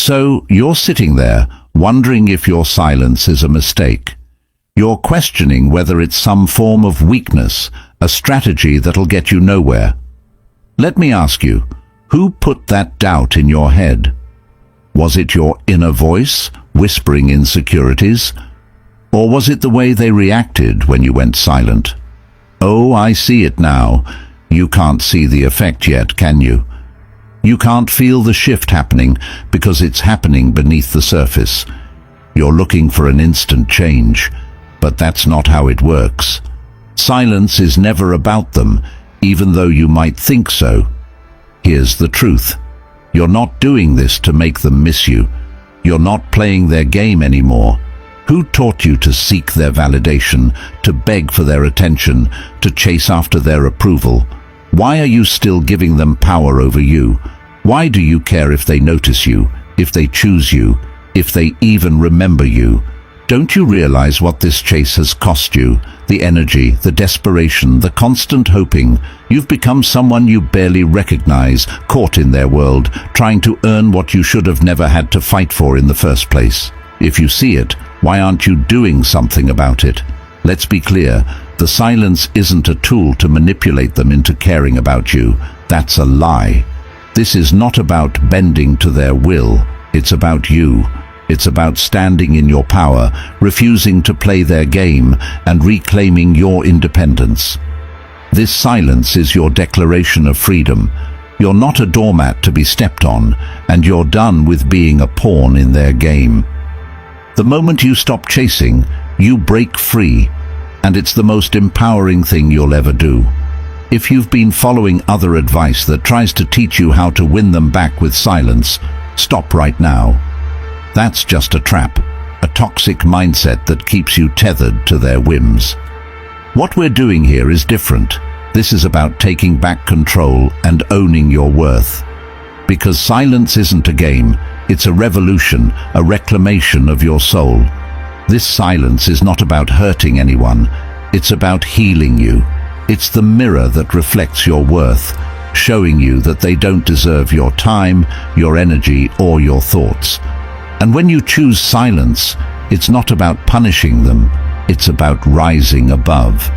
So you're sitting there, wondering if your silence is a mistake. You're questioning whether it's some form of weakness, a strategy that'll get you nowhere. Let me ask you, who put that doubt in your head? Was it your inner voice, whispering insecurities? Or was it the way they reacted when you went silent? Oh, I see it now. You can't see the effect yet, can you? You can't feel the shift happening because it's happening beneath the surface. You're looking for an instant change, but that's not how it works. Silence is never about them, even though you might think so. Here's the truth. You're not doing this to make them miss you. You're not playing their game anymore. Who taught you to seek their validation, to beg for their attention, to chase after their approval? Why are you still giving them power over you? Why do you care if they notice you, if they choose you, if they even remember you? Don't you realize what this chase has cost you? The energy, the desperation, the constant hoping. You've become someone you barely recognize, caught in their world, trying to earn what you should have never had to fight for in the first place. If you see it, why aren't you doing something about it? Let's be clear, the silence isn't a tool to manipulate them into caring about you. That's a lie. This is not about bending to their will. It's about you. It's about standing in your power, refusing to play their game, and reclaiming your independence. This silence is your declaration of freedom. You're not a doormat to be stepped on, and you're done with being a pawn in their game. The moment you stop chasing, you break free, and it's the most empowering thing you'll ever do. If you've been following other advice that tries to teach you how to win them back with silence, stop right now. That's just a trap, a toxic mindset that keeps you tethered to their whims. What we're doing here is different. This is about taking back control and owning your worth. Because silence isn't a game, it's a revolution, a reclamation of your soul. This silence is not about hurting anyone, it's about healing you. It's the mirror that reflects your worth, showing you that they don't deserve your time, your energy, or your thoughts. And when you choose silence, it's not about punishing them, it's about rising above.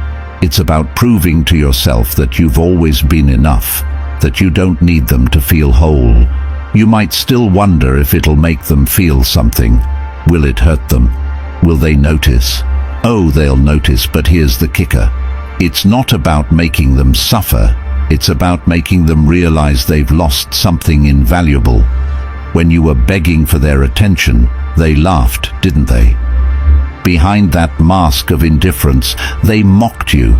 It's about proving to yourself that you've always been enough, that you don't need them to feel whole. You might still wonder if it'll make them feel something. Will it hurt them? Will they notice? Oh, they'll notice, but here's the kicker. It's not about making them suffer, it's about making them realize they've lost something invaluable. When you were begging for their attention, they laughed, didn't they? Behind that mask of indifference, they mocked you.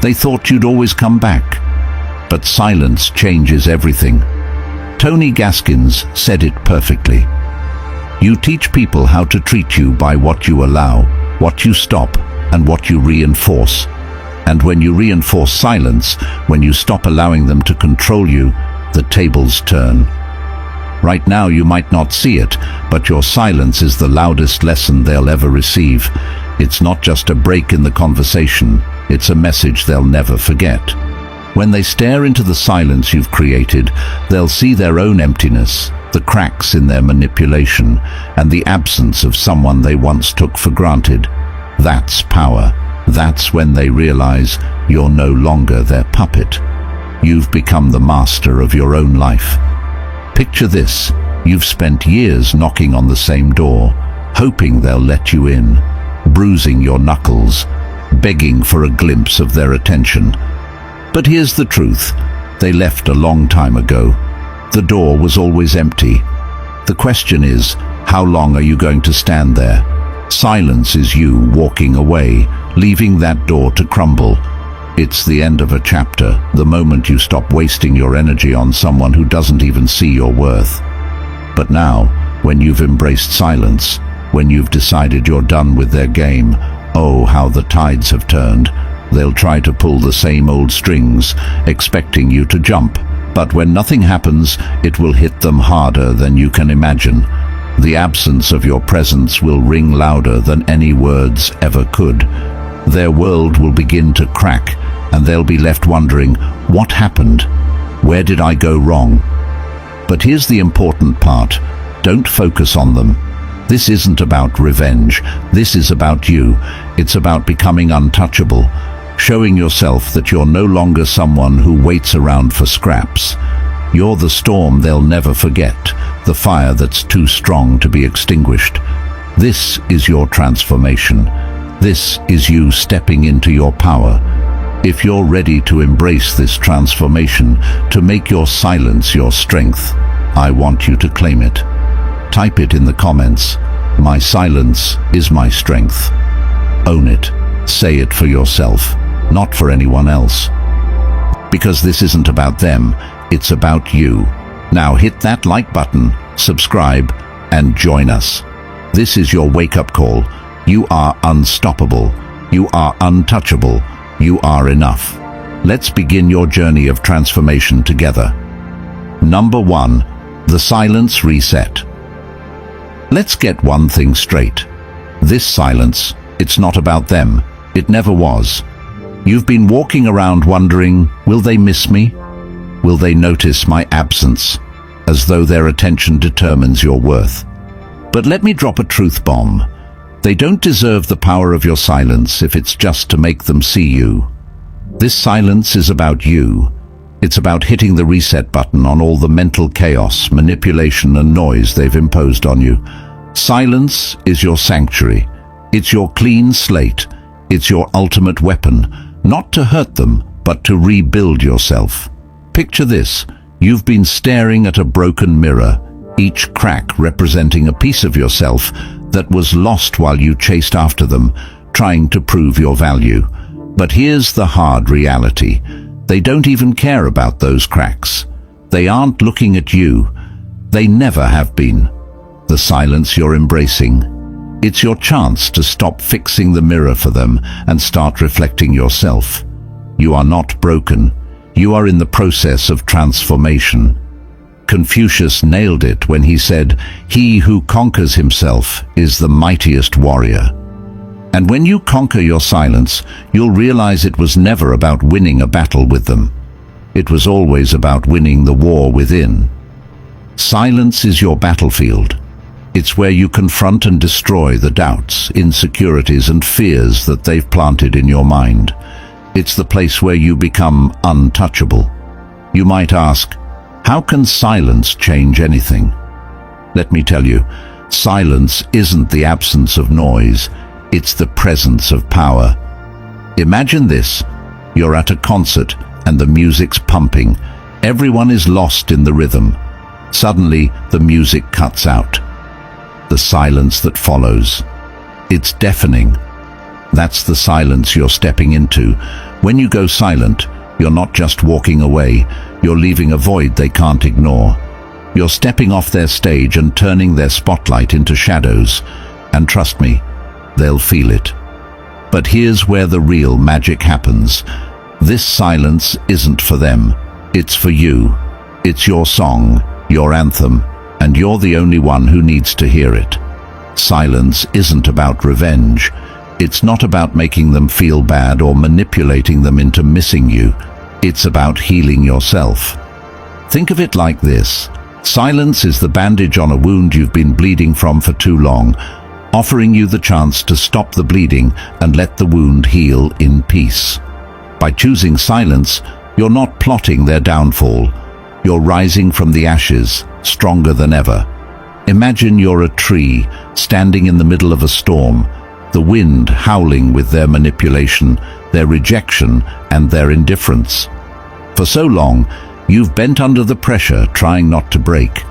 They thought you'd always come back. But silence changes everything. Tony Gaskins said it perfectly. You teach people how to treat you by what you allow, what you stop, and what you reinforce. And when you reinforce silence, when you stop allowing them to control you, the tables turn. Right now you might not see it, but your silence is the loudest lesson they'll ever receive. It's not just a break in the conversation, it's a message they'll never forget. When they stare into the silence you've created, they'll see their own emptiness, the cracks in their manipulation, and the absence of someone they once took for granted. That's power. That's when they realize you're no longer their puppet. You've become the master of your own life. Picture this. You've spent years knocking on the same door, hoping they'll let you in, bruising your knuckles, begging for a glimpse of their attention. But here's the truth. They left a long time ago. The door was always empty. The question is, how long are you going to stand there? Silence is you walking away, leaving that door to crumble. It's the end of a chapter, the moment you stop wasting your energy on someone who doesn't even see your worth. But now, when you've embraced silence, when you've decided you're done with their game, oh, how the tides have turned. They'll try to pull the same old strings, expecting you to jump. But when nothing happens, it will hit them harder than you can imagine. The absence of your presence will ring louder than any words ever could. Their world will begin to crack, and they'll be left wondering, what happened? Where did I go wrong? But here's the important part. Don't focus on them. This isn't about revenge. This is about you. It's about becoming untouchable, showing yourself that you're no longer someone who waits around for scraps. You're the storm they'll never forget, the fire that's too strong to be extinguished. This is your transformation. This is you stepping into your power. If you're ready to embrace this transformation, to make your silence your strength, I want you to claim it. Type it in the comments. My silence is my strength. Own it. Say it for yourself, not for anyone else. Because this isn't about them, it's about you. Now hit that like button, subscribe, and join us. This is your wake-up call. You are unstoppable. You are untouchable. You are enough. Let's begin your journey of transformation together. Number 1. The silence reset. Let's get one thing straight. This silence, it's not about them. It never was. You've been walking around wondering, will they miss me? Will they notice my absence? As though their attention determines your worth. But let me drop a truth bomb. They don't deserve the power of your silence if it's just to make them see you. This silence is about you. It's about hitting the reset button on all the mental chaos, manipulation, and noise they've imposed on you. Silence is your sanctuary. It's your clean slate. It's your ultimate weapon, not to hurt them, but to rebuild yourself. Picture this. You've been staring at a broken mirror, each crack representing a piece of yourself that was lost while you chased after them, trying to prove your value. But here's the hard reality. They don't even care about those cracks. They aren't looking at you. They never have been. The silence you're embracing, it's your chance to stop fixing the mirror for them and start reflecting yourself. You are not broken. You are in the process of transformation. Confucius nailed it when he said, "He who conquers himself is the mightiest warrior." And when you conquer your silence, you'll realize it was never about winning a battle with them. It was always about winning the war within. Silence is your battlefield. It's where you confront and destroy the doubts, insecurities, and fears that they've planted in your mind. It's the place where you become untouchable. You might ask, how can silence change anything? Let me tell you, silence isn't the absence of noise, it's the presence of power. Imagine this, you're at a concert and the music's pumping. Everyone is lost in the rhythm. Suddenly, the music cuts out. The silence that follows, it's deafening. That's the silence you're stepping into. When you go silent, you're not just walking away, you're leaving a void they can't ignore. You're stepping off their stage and turning their spotlight into shadows. And trust me, they'll feel it. But here's where the real magic happens. This silence isn't for them. It's for you. It's your song, your anthem, and you're the only one who needs to hear it. Silence isn't about revenge. It's not about making them feel bad or manipulating them into missing you. It's about healing yourself. Think of it like this. Silence is the bandage on a wound you've been bleeding from for too long, offering you the chance to stop the bleeding and let the wound heal in peace. By choosing silence, you're not plotting their downfall. You're rising from the ashes, stronger than ever. Imagine you're a tree standing in the middle of a storm, the wind howling with their manipulation, their rejection, and their indifference. For so long, you've bent under the pressure, trying not to break.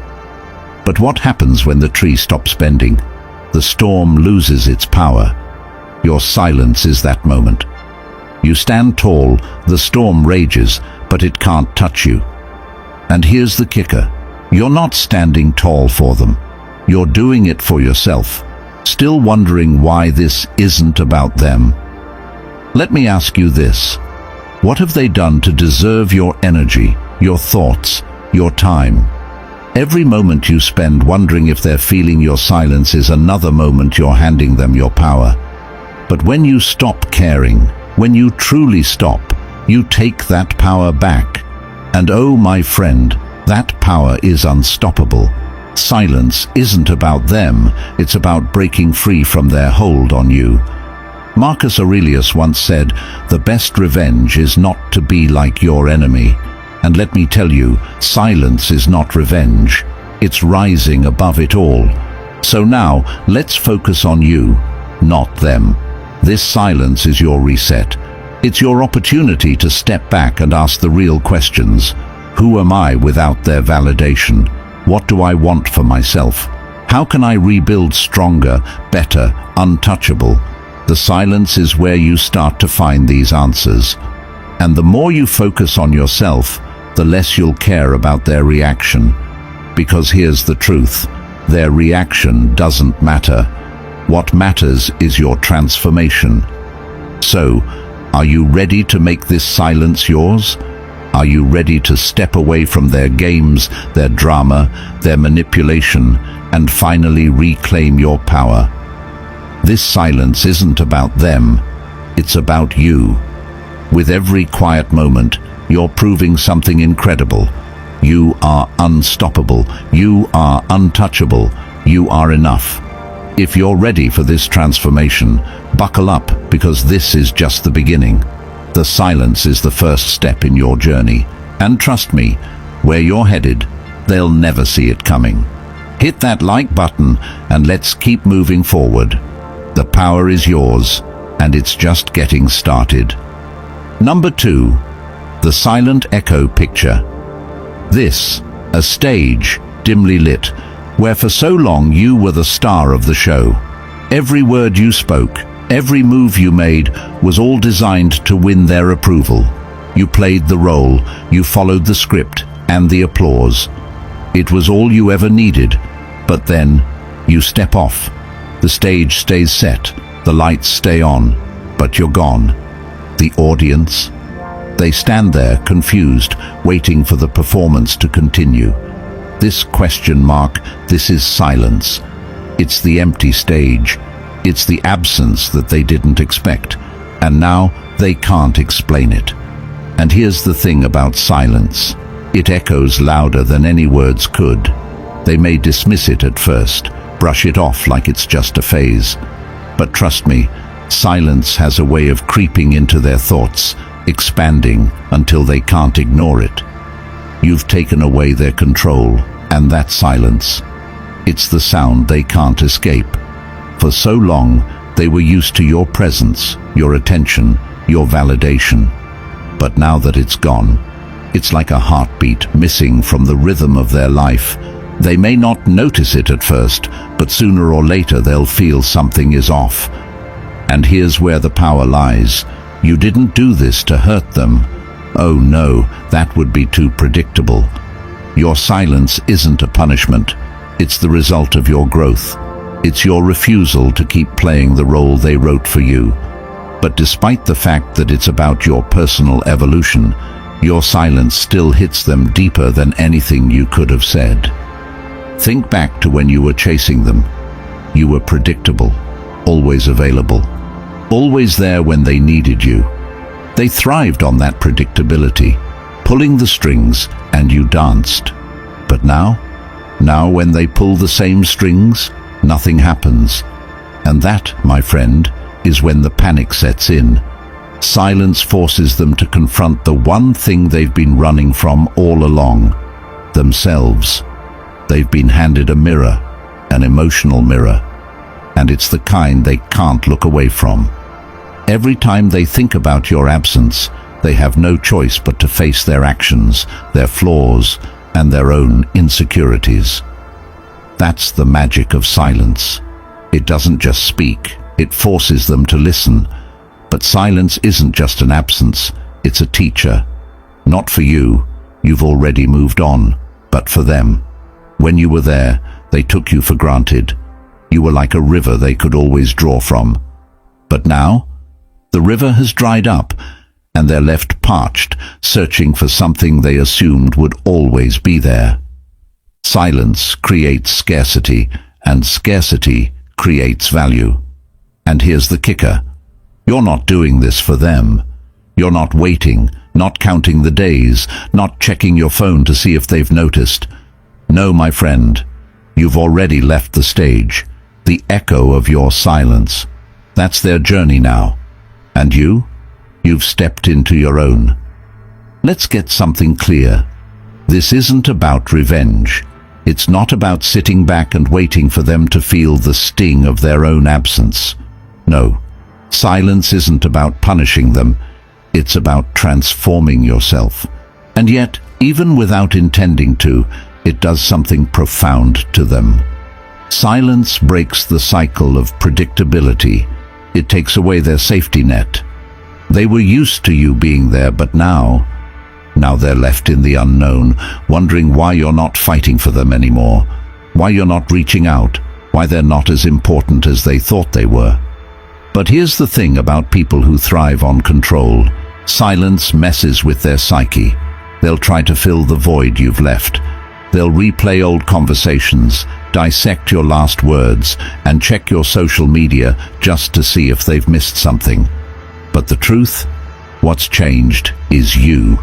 But what happens when the tree stops bending? The storm loses its power. Your silence is that moment. You stand tall, the storm rages, but it can't touch you. And here's the kicker. You're not standing tall for them. You're doing it for yourself, still wondering why this isn't about them. Let me ask you this. What have they done to deserve your energy, your thoughts, your time? Every moment you spend wondering if they're feeling your silence is another moment you're handing them your power. But when you stop caring, when you truly stop, you take that power back. And oh, my friend, that power is unstoppable. silence isn't about them, it's about breaking free from their hold on you. Marcus Aurelius once said, "The best revenge is not to be like your enemy." And let me tell you, silence is not revenge. It's rising above it all. So now, let's focus on you, not them. This silence is your reset. It's your opportunity to step back and ask the real questions. Who am I without their validation? What do I want for myself? How can I rebuild stronger, better, untouchable? The silence is where you start to find these answers. And the more you focus on yourself, the less you'll care about their reaction. Because here's the truth, their reaction doesn't matter. What matters is your transformation. So, are you ready to make this silence yours? Are you ready to step away from their games, their drama, their manipulation, and finally reclaim your power? This silence isn't about them, it's about you. With every quiet moment, you're proving something incredible. You are unstoppable, you are untouchable, you are enough. If you're ready for this transformation, buckle up, because this is just the beginning. The silence is the first step in your journey. And trust me, where you're headed, they'll never see it coming. Hit that like button and let's keep moving forward. The power is yours, and it's just getting started. Number 2, the silent echo picture. This, a stage, dimly lit, where for so long you were the star of the show. Every word you spoke, every move you made was all designed to win their approval. You played the role, you followed the script and the applause. It was all you ever needed, but then you step off. The stage stays set, the lights stay on, but you're gone. The audience? They stand there, confused, waiting for the performance to continue. This question mark, this is silence. It's the empty stage. It's the absence that they didn't expect, and now they can't explain it. And here's the thing about silence. It echoes louder than any words could. They may dismiss it at first, brush it off like it's just a phase. But trust me, silence has a way of creeping into their thoughts, expanding until they can't ignore it. You've taken away their control, and that silence, it's the sound they can't escape. For so long, they were used to your presence, your attention, your validation. But now that it's gone, it's like a heartbeat missing from the rhythm of their life. They may not notice it at first, but sooner or later they'll feel something is off. And here's where the power lies. You didn't do this to hurt them. Oh no, that would be too predictable. Your silence isn't a punishment. It's the result of your growth. It's your refusal to keep playing the role they wrote for you. But despite the fact that it's about your personal evolution, your silence still hits them deeper than anything you could have said. Think back to when you were chasing them. You were predictable, always available, always there when they needed you. They thrived on that predictability, pulling the strings, and you danced. But now when they pull the same strings, nothing happens. And that, my friend, is when the panic sets in. Silence forces them to confront the one thing they've been running from all along: themselves. They've been handed a mirror, an emotional mirror, and it's the kind they can't look away from. Every time they think about your absence, they have no choice but to face their actions, their flaws, and their own insecurities. That's the magic of silence. It doesn't just speak, it forces them to listen. But silence isn't just an absence, it's a teacher. Not for you, you've already moved on, but for them. When you were there, they took you for granted. You were like a river they could always draw from. But now, the river has dried up, and they're left parched, searching for something they assumed would always be there. Silence creates scarcity, and scarcity creates value. And here's the kicker. You're not doing this for them. You're not waiting, not counting the days, not checking your phone to see if they've noticed. No, my friend, You've already left the stage, the echo of your silence. That's their journey now. And you've stepped into your own. Let's get something clear. This isn't about revenge. It's not about sitting back and waiting for them to feel the sting of their own absence. No, silence isn't about punishing them. It's about transforming yourself. And yet, even without intending to, it does something profound to them. Silence breaks the cycle of predictability. It takes away their safety net. They were used to you being there, but now they're left in the unknown, wondering why you're not fighting for them anymore, why you're not reaching out, why they're not as important as they thought they were. But here's the thing about people who thrive on control. Silence messes with their psyche. They'll try to fill the void you've left. They'll replay old conversations, dissect your last words, and check your social media just to see if they've missed something. But the truth? What's changed is you.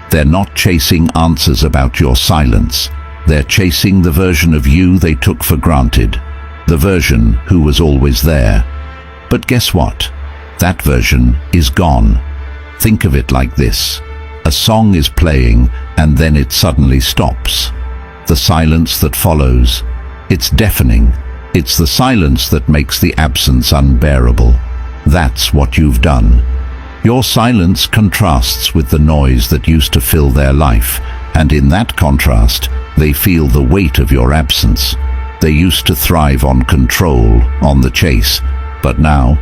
They're not chasing answers about your silence. They're chasing the version of you they took for granted, the version who was always there. But guess what? That version is gone. Think of it like this. A song is playing and then it suddenly stops. The silence that follows, it's deafening. It's the silence that makes the absence unbearable. That's what you've done. Your silence contrasts with the noise that used to fill their life, and in that contrast, they feel the weight of your absence. They used to thrive on control, on the chase, but now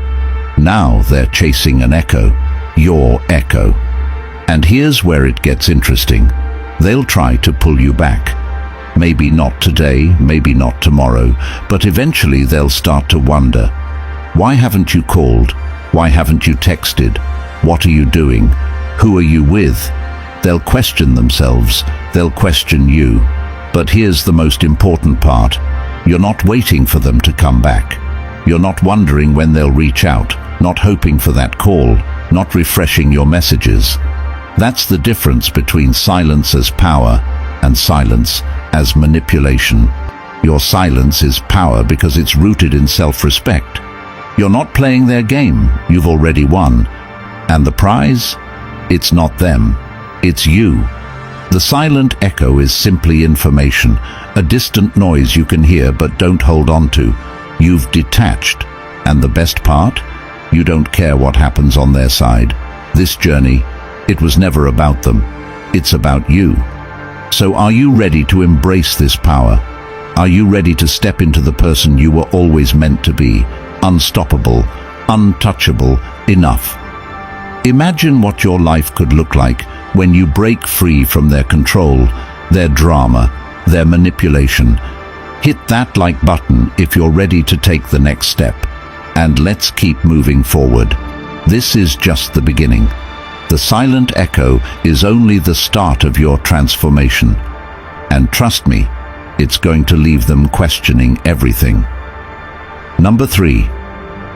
they're chasing an echo, your echo. And here's where it gets interesting. They'll try to pull you back. Maybe not today, maybe not tomorrow, but eventually they'll start to wonder, why haven't you called? Why haven't you texted? What are you doing? Who are you with? They'll question themselves. They'll question you. But here's the most important part. You're not waiting for them to come back. You're not wondering when they'll reach out, not hoping for that call, not refreshing your messages. That's the difference between silence as power and silence as manipulation. Your silence is power because it's rooted in self-respect. You're not playing their game. You've already won. And the prize? It's not them. It's you. The silent echo is simply information, a distant noise you can hear but don't hold on to. You've detached. And the best part? You don't care what happens on their side. This journey, it was never about them. It's about you. So are you ready to embrace this power? Are you ready to step into the person you were always meant to be? Unstoppable, untouchable, enough. Imagine what your life could look like when you break free from their control, their drama, their manipulation. Hit that like button if you're ready to take the next step. And let's keep moving forward. This is just the beginning. The silent echo is only the start of your transformation. And trust me, it's going to leave them questioning everything. Number 3,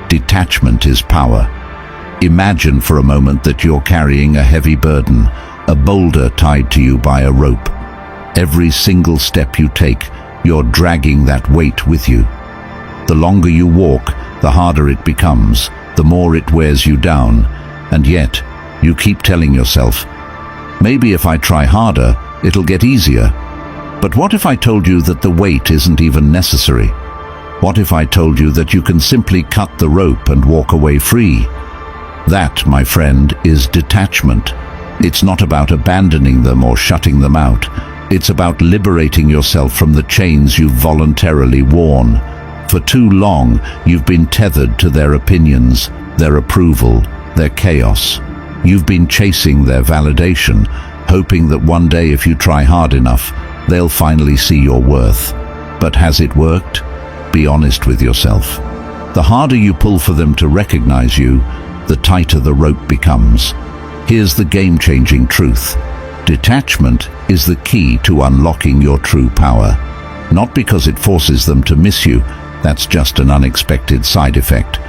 detachment is power. Imagine for a moment that you're carrying a heavy burden, a boulder tied to you by a rope. Every single step you take, you're dragging that weight with you. The longer you walk, the harder it becomes, the more it wears you down. And yet, you keep telling yourself, maybe if I try harder, it'll get easier. But what if I told you that the weight isn't even necessary? What if I told you that you can simply cut the rope and walk away free? That, my friend, is detachment. It's not about abandoning them or shutting them out. It's about liberating yourself from the chains you've voluntarily worn. For too long, you've been tethered to their opinions, their approval, their chaos. You've been chasing their validation, hoping that one day if you try hard enough, they'll finally see your worth. But has it worked? Be honest with yourself. The harder you pull for them to recognize you, the tighter the rope becomes. Here's the game-changing truth. Detachment is the key to unlocking your true power. Not because it forces them to miss you, that's just an unexpected side effect,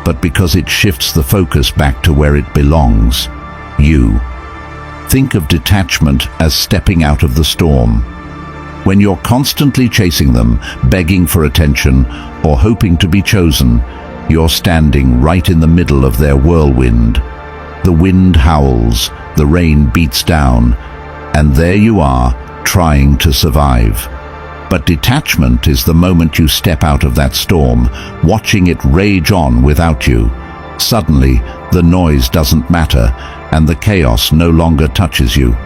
but because it shifts the focus back to where it belongs, you. Think of detachment as stepping out of the storm. When you're constantly chasing them, begging for attention, or hoping to be chosen, you're standing right in the middle of their whirlwind. The wind howls, the rain beats down, and there you are, trying to survive. But detachment is the moment you step out of that storm, watching it rage on without you. Suddenly, the noise doesn't matter, and the chaos no longer touches you.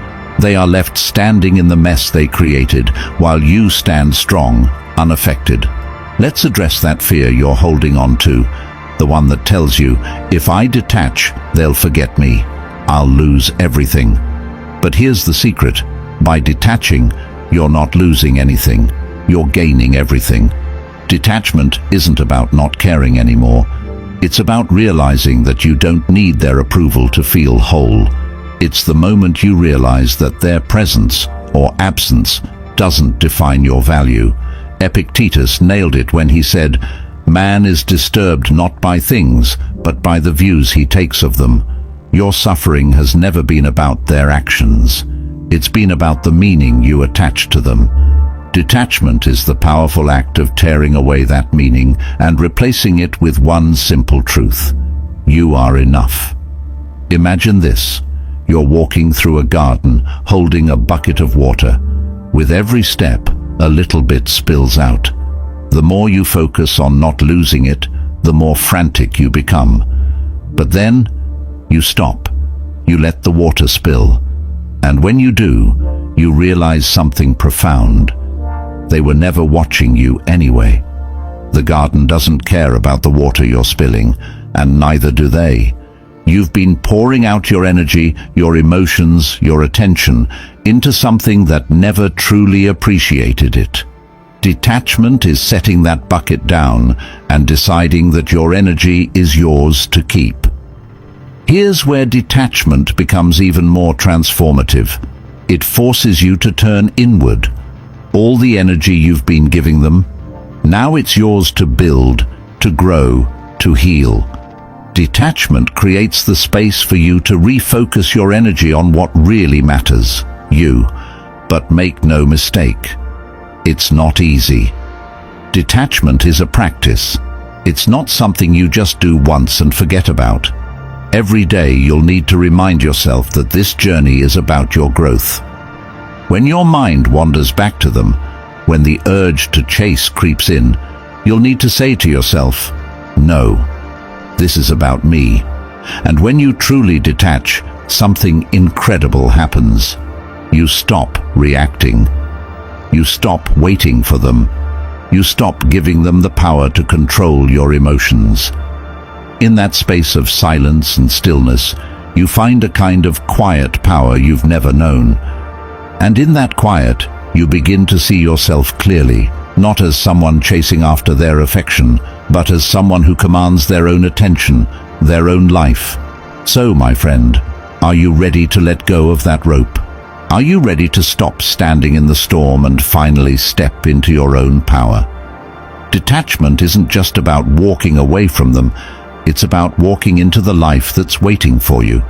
They are left standing in the mess they created, while you stand strong, unaffected. Let's address that fear you're holding on to, the one that tells you, if I detach, they'll forget me. I'll lose everything. But here's the secret. By detaching, you're not losing anything. You're gaining everything. Detachment isn't about not caring anymore. It's about realizing that you don't need their approval to feel whole. It's the moment you realize that their presence or absence doesn't define your value. Epictetus nailed it when he said, "Man is disturbed not by things, but by the views he takes of them." Your suffering has never been about their actions. It's been about the meaning you attach to them. Detachment is the powerful act of tearing away that meaning and replacing it with one simple truth. You are enough. Imagine this. You're walking through a garden, holding a bucket of water. With every step, a little bit spills out. The more you focus on not losing it, the more frantic you become. But then, you stop. You let the water spill. And when you do, you realize something profound. They were never watching you anyway. The garden doesn't care about the water you're spilling, and neither do they. You've been pouring out your energy, your emotions, your attention into something that never truly appreciated it. Detachment is setting that bucket down and deciding that your energy is yours to keep. Here's where detachment becomes even more transformative. It forces you to turn inward. All the energy you've been giving them, now it's yours to build, to grow, to heal. Detachment creates the space for you to refocus your energy on what really matters, you. But make no mistake, it's not easy. Detachment is a practice. It's not something you just do once and forget about. Every day you'll need to remind yourself that this journey is about your growth. When your mind wanders back to them, when the urge to chase creeps in, you'll need to say to yourself, "No, this is about me." And when you truly detach, something incredible happens. You stop reacting. You stop waiting for them. You stop giving them the power to control your emotions. In that space of silence and stillness, you find a kind of quiet power you've never known. And in that quiet, you begin to see yourself clearly, not as someone chasing after their affection, but as someone who commands their own attention, their own life. So, my friend, are you ready to let go of that rope? Are you ready to stop standing in the storm and finally step into your own power? Detachment isn't just about walking away from them, it's about walking into the life that's waiting for you.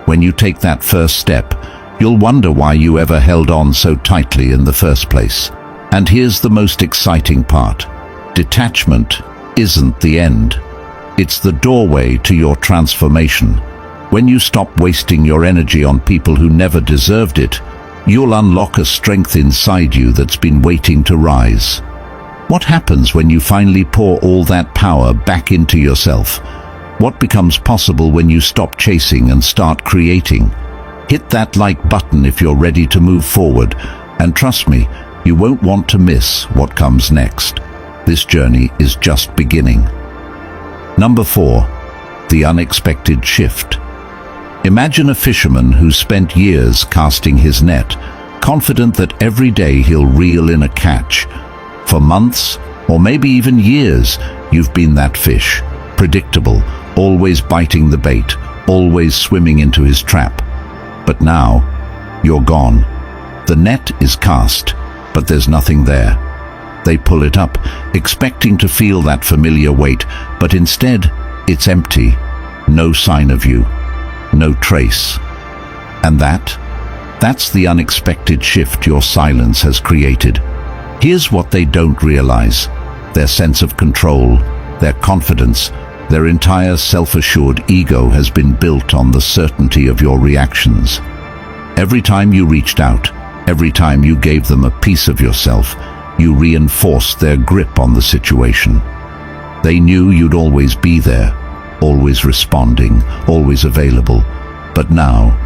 When you take that first step, you'll wonder why you ever held on so tightly in the first place. And here's the most exciting part. Detachment isn't the end. It's the doorway to your transformation. When you stop wasting your energy on people who never deserved it, you'll unlock a strength inside you that's been waiting to rise. What happens when you finally pour all that power back into yourself? What becomes possible when you stop chasing and start creating? Hit that like button if you're ready to move forward, and trust me, you won't want to miss what comes next. This journey is just beginning. Number 4, the unexpected shift. Imagine a fisherman who spent years casting his net, confident that every day he'll reel in a catch. For months, or maybe even years, you've been that fish, predictable, always biting the bait, always swimming into his trap. But now, you're gone. The net is cast, but there's nothing there. They pull it up, expecting to feel that familiar weight, but instead, it's empty. No sign of you. No trace. And That's the unexpected shift your silence has created. Here's what they don't realize. Their sense of control, their confidence, their entire self-assured ego has been built on the certainty of your reactions. Every time you reached out, every time you gave them a piece of yourself, you reinforced their grip on the situation. They knew you'd always be there, always responding, always available. But now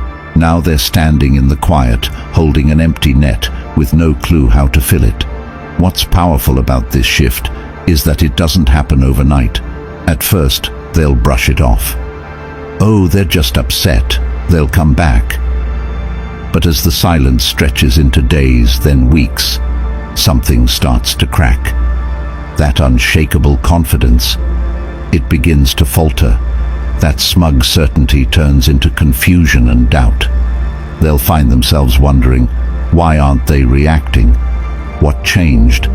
they're standing in the quiet, holding an empty net with no clue how to fill it. What's powerful about this shift is that it doesn't happen overnight. At first, they'll brush it off. Oh, they're just upset. They'll come back. But as the silence stretches into days, then weeks, something starts to crack. That unshakable confidence, it begins to falter. That smug certainty turns into confusion and doubt. They'll find themselves wondering, why aren't they reacting? What changed?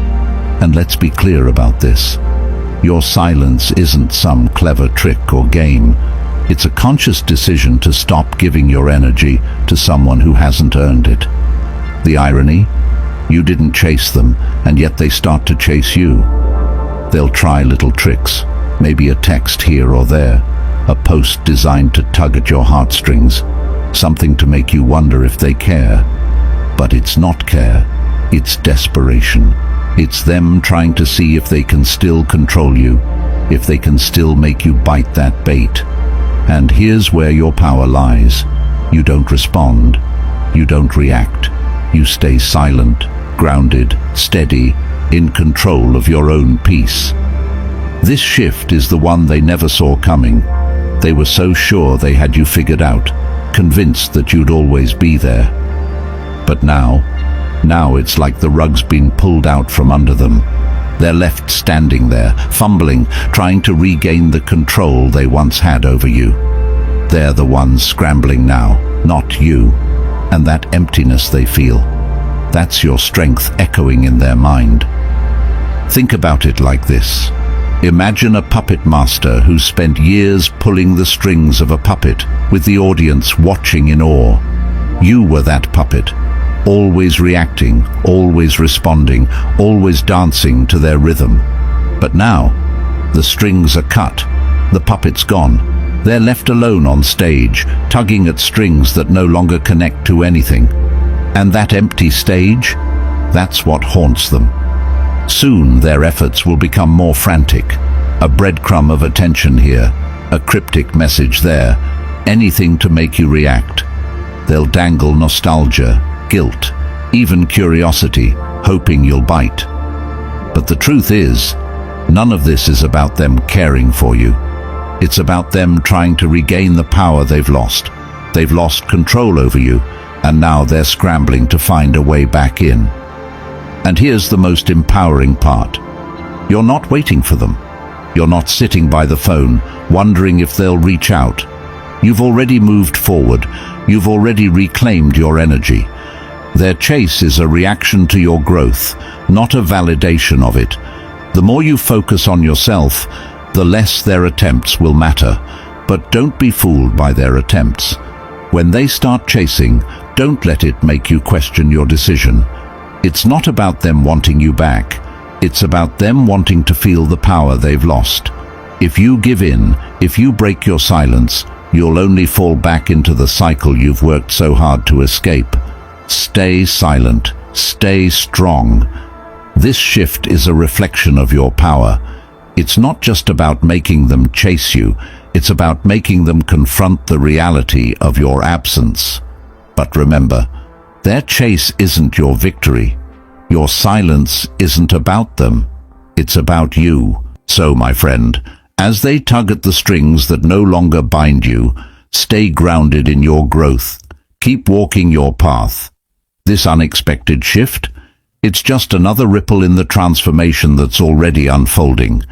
And let's be clear about this. Your silence isn't some clever trick or game. It's a conscious decision to stop giving your energy to someone who hasn't earned it. The irony? You didn't chase them, and yet they start to chase you. They'll try little tricks, maybe a text here or there, a post designed to tug at your heartstrings, something to make you wonder if they care. But it's not care, it's desperation. It's them trying to see if they can still control you, if they can still make you bite that bait. And here's where your power lies. You don't respond, you don't react. You stay silent, grounded, steady, in control of your own peace. This shift is the one they never saw coming. They were so sure they had you figured out, convinced that you'd always be there. But now it's like the rug's been pulled out from under them. They're left standing there, fumbling, trying to regain the control they once had over you. They're the ones scrambling now, not you. And that emptiness they feel, that's your strength echoing in their mind. Think about it like this. Imagine a puppet master who spent years pulling the strings of a puppet, with the audience watching in awe. You were that puppet, always reacting, always responding, always dancing to their rhythm. But now, the strings are cut, the puppet's gone. They're left alone on stage, tugging at strings that no longer connect to anything. And that empty stage, that's what haunts them. Soon their efforts will become more frantic. A breadcrumb of attention here, a cryptic message there, anything to make you react. They'll dangle nostalgia, guilt, even curiosity, hoping you'll bite. But the truth is, none of this is about them caring for you. It's about them trying to regain the power they've lost. They've lost control over you, and now they're scrambling to find a way back in. And here's the most empowering part. You're not waiting for them. You're not sitting by the phone, wondering if they'll reach out. You've already moved forward. You've already reclaimed your energy. Their chase is a reaction to your growth, not a validation of it. The more you focus on yourself, the less their attempts will matter. But don't be fooled by their attempts. When they start chasing, don't let it make you question your decision. It's not about them wanting you back. It's about them wanting to feel the power they've lost. If you give in, if you break your silence, you'll only fall back into the cycle you've worked so hard to escape. Stay silent. Stay strong. This shift is a reflection of your power. It's not just about making them chase you. It's about making them confront the reality of your absence. But remember, their chase isn't your victory. Your silence isn't about them. It's about you. So, my friend, as they tug at the strings that no longer bind you, stay grounded in your growth. Keep walking your path. This unexpected shift, it's just another ripple in the transformation that's already unfolding.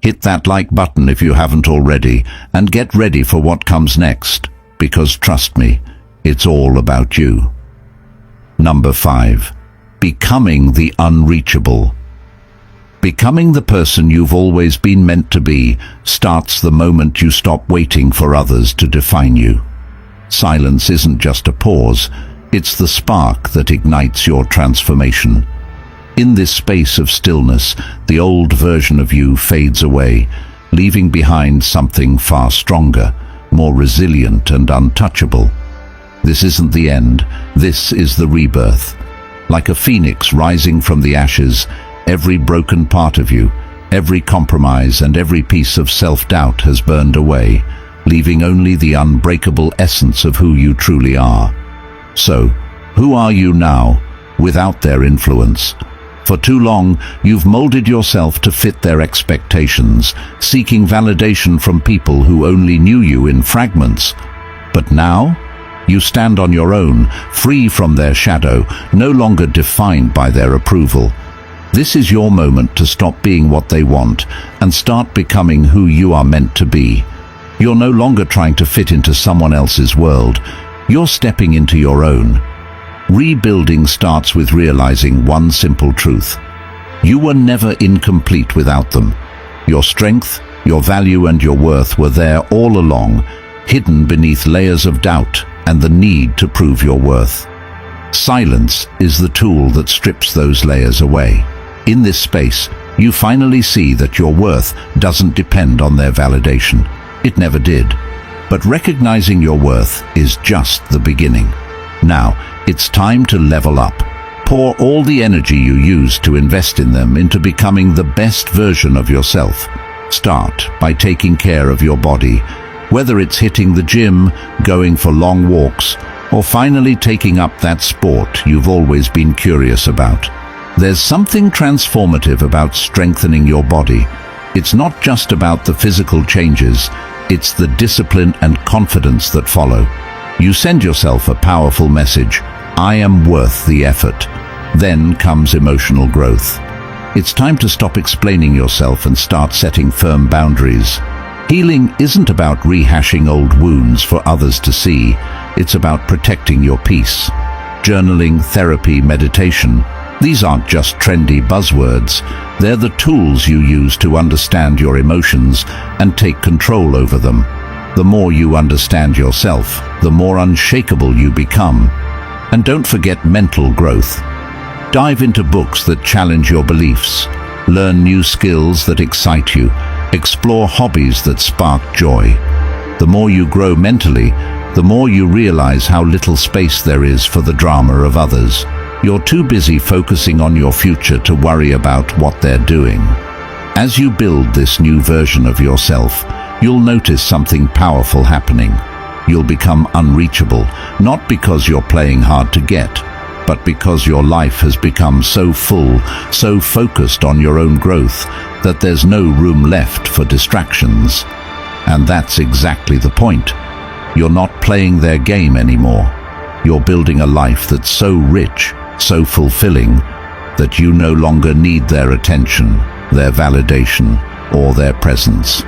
Hit that like button if you haven't already, and get ready for what comes next, because trust me, it's all about you. Number 5. Becoming the unreachable. Becoming the person you've always been meant to be starts the moment you stop waiting for others to define you. Silence isn't just a pause, It's the spark that ignites your transformation. In this space of stillness, the old version of you fades away, leaving behind something far stronger, more resilient and untouchable. This isn't the end, this is the rebirth. Like a phoenix rising from the ashes, every broken part of you, every compromise and every piece of self-doubt has burned away, leaving only the unbreakable essence of who you truly are. So, who are you now, without their influence? For too long, you've molded yourself to fit their expectations, seeking validation from people who only knew you in fragments. But now, you stand on your own, free from their shadow, no longer defined by their approval. This is your moment to stop being what they want and start becoming who you are meant to be. You're no longer trying to fit into someone else's world. You're stepping into your own. Rebuilding starts with realizing one simple truth. You were never incomplete without them. Your strength, your value and your worth were there all along, hidden beneath layers of doubt and the need to prove your worth. Silence is the tool that strips those layers away. In this space, you finally see that your worth doesn't depend on their validation. It never did. But recognizing your worth is just the beginning. Now, it's time to level up. Pour all the energy you used to invest in them into becoming the best version of yourself. Start by taking care of your body, whether it's hitting the gym, going for long walks, or finally taking up that sport you've always been curious about. There's something transformative about strengthening your body. It's not just about the physical changes, it's the discipline and confidence that follow. You send yourself a powerful message: I am worth the effort. Then comes emotional growth. It's time to stop explaining yourself and start setting firm boundaries. Healing isn't about rehashing old wounds for others to see. It's about protecting your peace. Journaling, therapy, meditation, these aren't just trendy buzzwords. They're the tools you use to understand your emotions and take control over them. The more you understand yourself, the more unshakable you become. And don't forget mental growth. Dive into books that challenge your beliefs. Learn new skills that excite you. Explore hobbies that spark joy. The more you grow mentally, the more you realize how little space there is for the drama of others. You're too busy focusing on your future to worry about what they're doing. As you build this new version of yourself, you'll notice something powerful happening. You'll become unreachable, not because you're playing hard to get, but because your life has become so full, so focused on your own growth, that there's no room left for distractions. And that's exactly the point. You're not playing their game anymore. You're building a life that's so rich, so fulfilling, that you no longer need their attention, their validation, or their presence.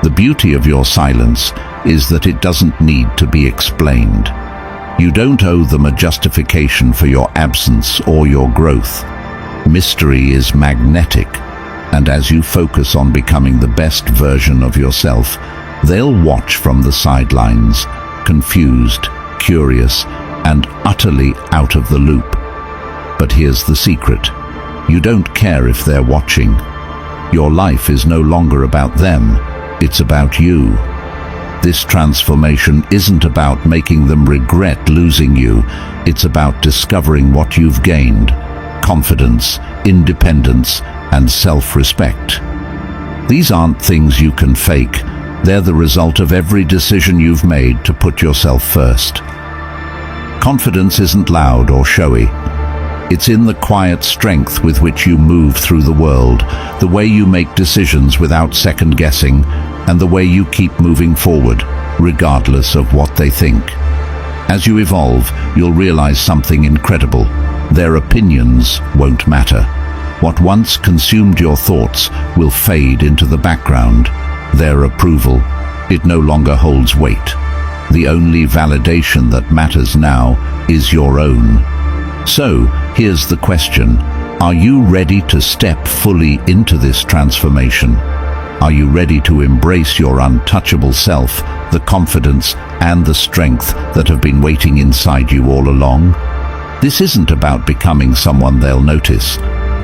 The beauty of your silence is that it doesn't need to be explained. You don't owe them a justification for your absence or your growth. Mystery is magnetic, and as you focus on becoming the best version of yourself, they'll watch from the sidelines, confused, curious, and utterly out of the loop. But here's the secret. You don't care if they're watching. Your life is no longer about them. It's about you. This transformation isn't about making them regret losing you. It's about discovering what you've gained: confidence, independence, and self-respect. These aren't things you can fake. They're the result of every decision you've made to put yourself first. Confidence isn't loud or showy. It's in the quiet strength with which you move through the world, the way you make decisions without second-guessing, and the way you keep moving forward, regardless of what they think. As you evolve, you'll realize something incredible. Their opinions won't matter. What once consumed your thoughts will fade into the background. Their approval, it no longer holds weight. The only validation that matters now is your own. So, here's the question. Are you ready to step fully into this transformation? Are you ready to embrace your untouchable self the confidence and the strength that have been waiting inside you all along? This isn't about becoming someone they'll notice.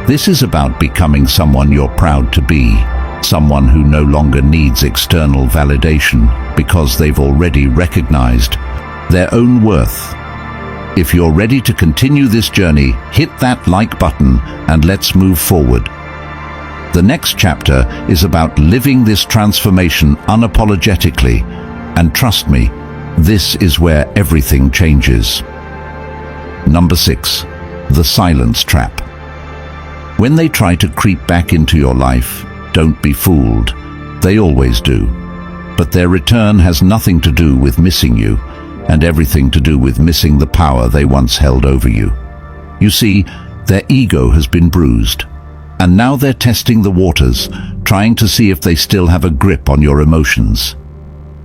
This is about becoming someone you're proud to be, someone who no longer needs external validation because they've already recognized their own worth. If you're ready to continue this journey, hit that like button and let's move forward. The next chapter is about living this transformation unapologetically, and trust me, this is where everything changes. Number 6. The silence trap. When they try to creep back into your life, don't be fooled. They always do. But their return has nothing to do with missing you, and everything to do with missing the power they once held over you. You see, their ego has been bruised, and now they're testing the waters, trying to see if they still have a grip on your emotions.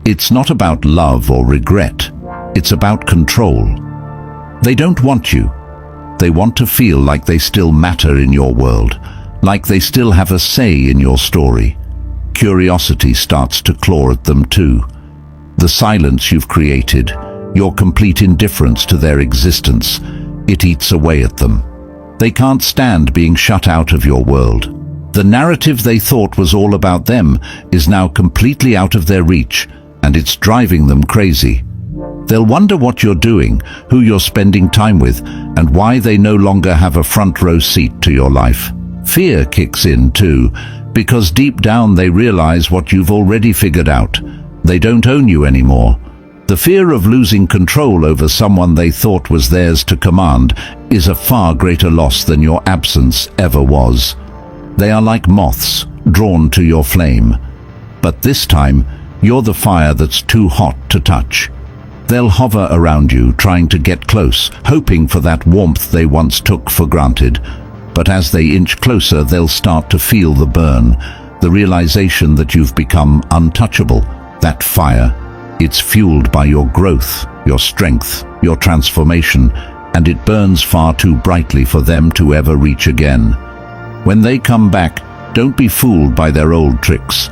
It's not about love or regret. It's about control. They don't want you. They want to feel like they still matter in your world, like they still have a say in your story. Curiosity starts to claw at them too. The silence you've created, your complete indifference to their existence, it eats away at them. They can't stand being shut out of your world. The narrative they thought was all about them is now completely out of their reach, and it's driving them crazy. They'll wonder what you're doing, who you're spending time with, and why they no longer have a front row seat to your life. Fear kicks in too, because deep down they realize what you've already figured out. They don't own you anymore. The fear of losing control over someone they thought was theirs to command is a far greater loss than your absence ever was. They are like moths, drawn to your flame. But this time, you're the fire that's too hot to touch. They'll hover around you, trying to get close, hoping for that warmth they once took for granted. But as they inch closer, they'll start to feel the burn, the realization that you've become untouchable. That fire, it's fueled by your growth, your strength, your transformation, and it burns far too brightly for them to ever reach again. When they come back, don't be fooled by their old tricks.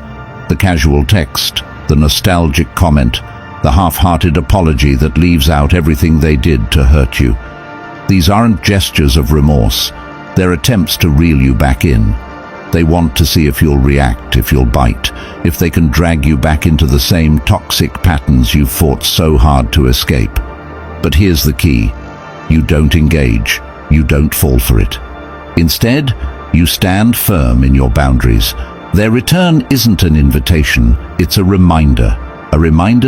The casual text, the nostalgic comment, the half-hearted apology that leaves out everything they did to hurt you. These aren't gestures of remorse. They're attempts to reel you back in. They want to see if you'll react, if you'll bite, if they can drag you back into the same toxic patterns you've fought so hard to escape. But here's the key. You don't engage. You don't fall for it. Instead, you stand firm in your boundaries. Their return isn't an invitation, it's a reminder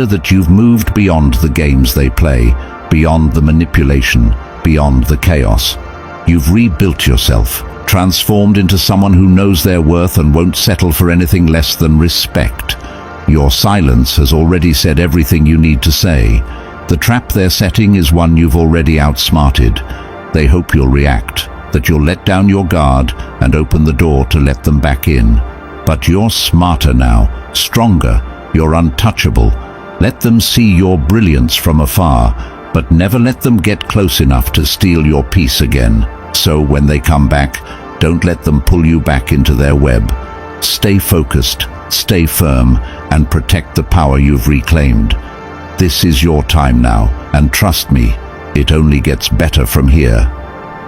that you've moved beyond the games they play, beyond the manipulation, beyond the chaos. You've rebuilt yourself, transformed into someone who knows their worth and won't settle for anything less than respect. Your silence has already said everything you need to say. The trap they're setting is one you've already outsmarted. They hope you'll react, that you'll let down your guard and open the door to let them back in. But you're smarter now, stronger, you're untouchable. Let them see your brilliance from afar, but never let them get close enough to steal your peace again. So when they come back, don't let them pull you back into their web. Stay focused, stay firm, and protect the power you've reclaimed. This is your time now, and trust me, it only gets better from here.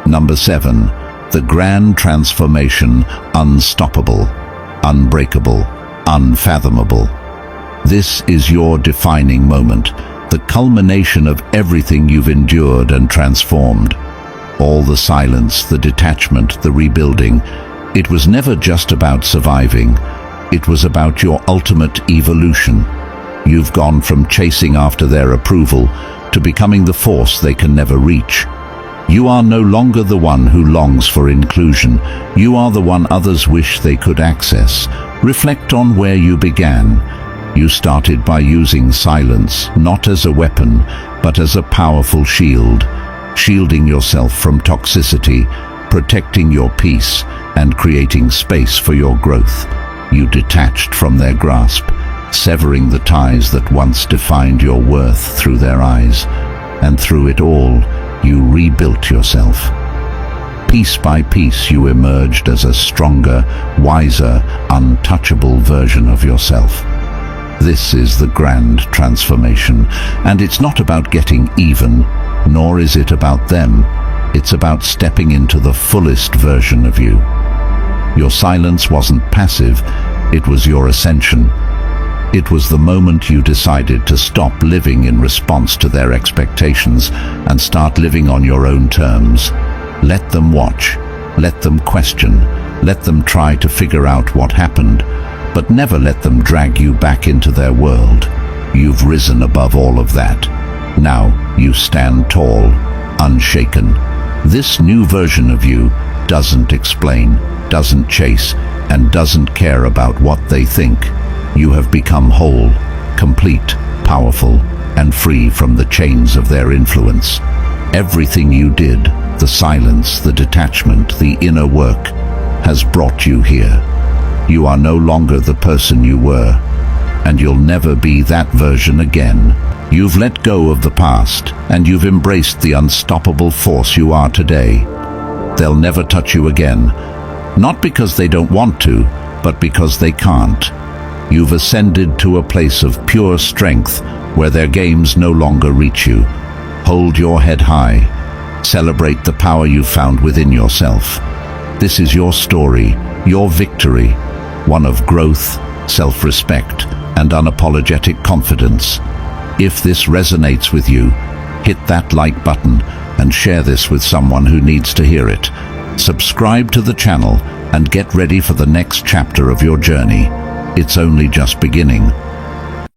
Number 7. The grand transformation, unstoppable, unbreakable, unfathomable. This is your defining moment, the culmination of everything you've endured and transformed. All the silence, the detachment, the rebuilding. It was never just about surviving. It was about your ultimate evolution. You've gone from chasing after their approval to becoming the force they can never reach. You are no longer the one who longs for inclusion. You are the one others wish they could access. Reflect on where you began. You started by using silence, not as a weapon, but as a powerful shield. Shielding yourself from toxicity, protecting your peace, and creating space for your growth. You detached from their grasp, severing the ties that once defined your worth through their eyes. And through it all, you rebuilt yourself. Piece by piece, you emerged as a stronger, wiser, untouchable version of yourself. This is the grand transformation, and it's not about getting even, nor is it about them. It's about stepping into the fullest version of you. Your silence wasn't passive, it was your ascension. It was the moment you decided to stop living in response to their expectations and start living on your own terms. Let them watch, let them question, let them try to figure out what happened, but never let them drag you back into their world. You've risen above all of that. Now you stand tall, unshaken. This new version of you doesn't explain, doesn't chase, and doesn't care about what they think. You have become whole, complete, powerful, and free from the chains of their influence. Everything you did, the silence, the detachment, the inner work, has brought you here. You are no longer the person you were, and you'll never be that version again. You've let go of the past, and you've embraced the unstoppable force you are today. They'll never touch you again, not because they don't want to, but because they can't. You've ascended to a place of pure strength where their games no longer reach you. Hold your head high. Celebrate the power you've found within yourself. This is your story, your victory, one of growth, self-respect, and unapologetic confidence. If this resonates with you, hit that like button and share this with someone who needs to hear it. Subscribe to the channel and get ready for the next chapter of your journey. It's only just beginning.